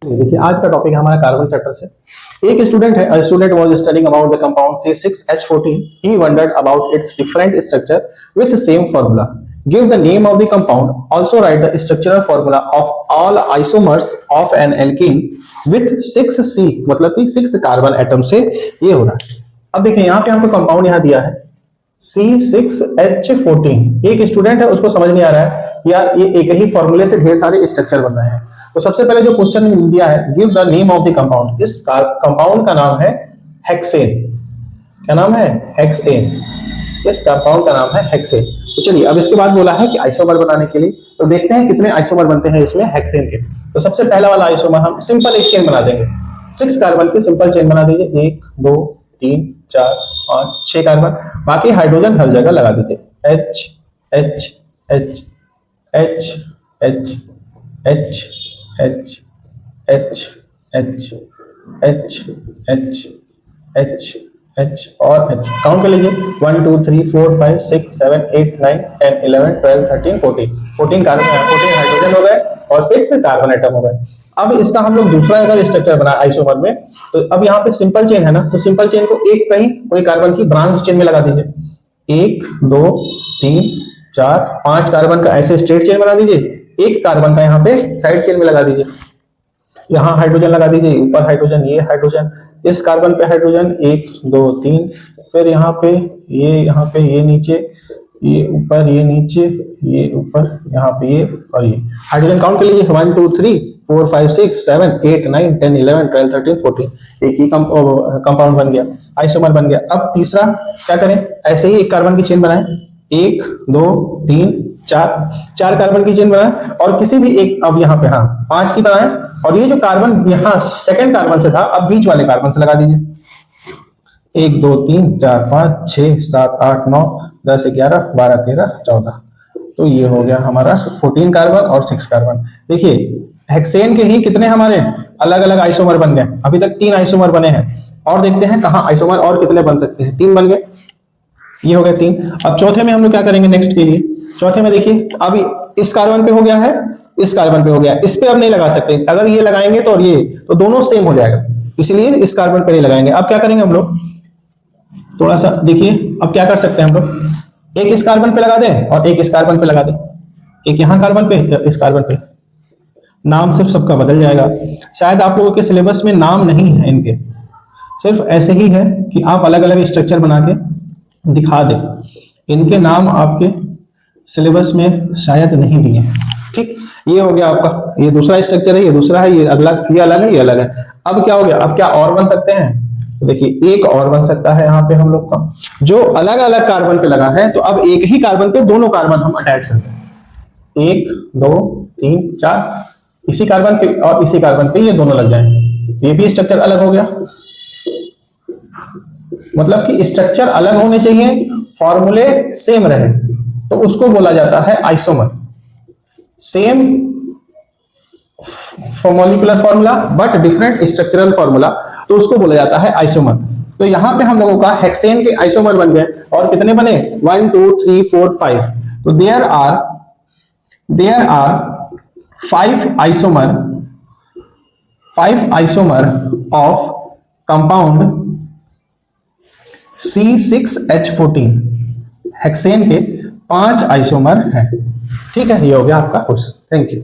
देखिए आज का टॉपिक हमारा कार्बन चैप्टर से। एक स्टूडेंट है, a student was studying about the compound C6H14. He wondered about its different structure with the same formula. Give the name of the compound. Also write the structural formula of all isomers of an alkene with 6C, मतलब कि 6 carbon atom से ये हो रहा है। अब देखिए यहाँ पे हमको कंपाउंड यहाँ दिया है C6H14। एक स्टूडेंट है, उसको समझ नहीं आ रहा है यार ये एक ही फॉर्मूले से ढेर सारे स्ट्रक्चर बन रहे हैं। तो सबसे पहले जो क्वेश्चन दिया है, give the name of the compound. इस कंपाउंड का नाम है हेक्सेन। क्या नाम है? हेक्सेन। इस कंपाउंड का नाम है हेक्सेन। तो चलिए अब इसके बाद बोला है कि आइसोमर बनाने के लिए, तो देखते हैं कितने आइसोमर बनते हैं इसमें हेक्सेन के। तो सबसे पहला वाला आइसोमर हम सिंपल एक चेन बना देंगे, 6 कार्बन की सिंपल चेन बना दीजिए। 1 2 3 4 5 6 कार्बन, बाकी हाइड्रोजन हर जगह लगा दीजिए। H H H H H H H H H H H H H और H काउंट कर लीजिए। 1 2 3 4 5 6 7 8 9 10 11 12 13 14 कार्बन 14 हाइड्रोजन हो गए और 6 कार्बन एटम हो गए। अब इसका हम लोग दूसरा अगर स्ट्रक्चर बना आइसोमर में, तो अब यहाँ पे सिंपल चेन है ना, तो सिंपल चेन को एक कहीं कोई कार्बन की ब्रांच चेन में लगा दीजिए। 1 2 3 4 5 कार्बन का ऐसे स्ट्रेट चेन बना दीजिए। एक कार्बन का यहाँ पे साइड चेन में लगा दीजिए। यहाँ हाइड्रोजन लगा दीजिए, ऊपर हाइड्रोजन, ये हाइड्रोजन, इस कार्बन पे हाइड्रोजन 1 2 3, फिर यहाँ पे ये नीचे, ये ऊपर, ये नीचे, ये ऊपर, यहाँ पे ये और ये हाइड्रोजन काउंट कर लीजिए। 1 2 3 4 5 6 7 8 9 10 11 12 13 14 एक ही कंपाउंड बन गया, आइसोमर बन गया। अब तीसरा क्या करें, ऐसे ही एक कार्बन की चेन बनाएं। 1 2 3 4 कार्बन की चेन बनाएं और किसी भी एक, अब यहाँ पे 5 की बनाएं और ये जो कार्बन यहाँ सेकंड कार्बन से था अब बीच वाले कार्बन से लगा दीजिए। 1 2 3 4 5 6 7 8 9 10 11 12 13 14, तो ये हो गया हमारा 14 कार्बन और 6 कार्बन। देखिए हेक्सेन के ही कितने हमारे अलग अलग आइसोमर बन गए। अभी तक 3 आइसोमर बने हैं और देखते हैं कहाँ आइसोमर और कितने बन सकते हैं। 3 बन गए, ये हो गए 3। अब चौथे में हम लोग क्या करेंगे नेक्स्ट के लिए, चौथे में देखिए अभी इस कार्बन पे हो गया है, इस कार्बन पे हो गया, इस पे अब नहीं लगा सकते, अगर ये लगाएंगे तो और ये तो दोनों सेम हो जाएगा, इसलिए इस कार्बन पे नहीं लगाएंगे। अब क्या करेंगे हम लोग, थोड़ा सा देखिए अब क्या कर सकते हैं हम लोग, एक इस कार्बन पे लगा दें और एक इस कार्बन पे लगा दें, एक यहाँ कार्बन पे इस कार्बन पे, नाम सिर्फ सबका बदल जाएगा। शायद आप लोगों के सिलेबस में नाम नहीं है इनके, सिर्फ ऐसे ही है कि आप अलग अलग स्ट्रक्चर बना के दिखा दें, इनके नाम आपके सिलेबस में शायद नहीं दिए हैं। ठीक, ये हो गया आपका, ये दूसरा स्ट्रक्चर है, ये दूसरा है, ये अगला, ये अलग है, ये अलग है। अब क्या हो गया, अब क्या और बन सकते हैं, तो देखिए एक और बन सकता है यहाँ पे हम लोग का, जो अलग अलग कार्बन पे लगा है, तो अब एक ही कार्बन पे दोनों कार्बन हम अटैच करते हैं। 1 2 3 4, इसी कार्बन पे और इसी कार्बन पे ये दोनों लग जाएंगे, ये भी स्ट्रक्चर अलग हो गया। मतलब कि स्ट्रक्चर अलग होने चाहिए, फॉर्मूले सेम रहे, तो उसको बोला जाता है isomer. Same molecular formula but different structural formula, तो उसको बोला जाता है आइसोमर। तो यहां पे हम लोगों का हेक्सेन के आइसोमर बन गए और कितने बने, 1 2 3 4 5। तो there are 5 isomer of compound C6H14। Hexane के 5 आइसोमर हैं। ठीक है, ये हो गया आपका क्वेश्चन। Thank you.